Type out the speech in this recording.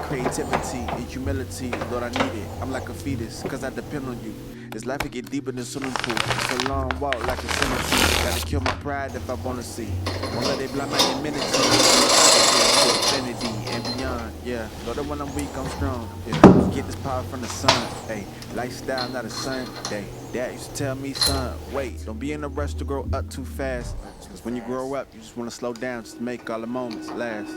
creativity and humility, Lord, I need it. I'm like a fetus, cause I depend on you. This life will get deeper than swimming pool. It's a long walk like a cemetery. Gotta kill my pride if I wanna see. Won't let it blind my humanity. To infinity and beyond, yeah. Lord, when I'm weak, I'm strong. Yeah. Get this power from the sun. Hey, lifestyle, not a Sunday. Dad used to tell me, son, wait, don't be in a rush to grow up too fast. Cause when you grow up, you just wanna slow down just to make all the moments last.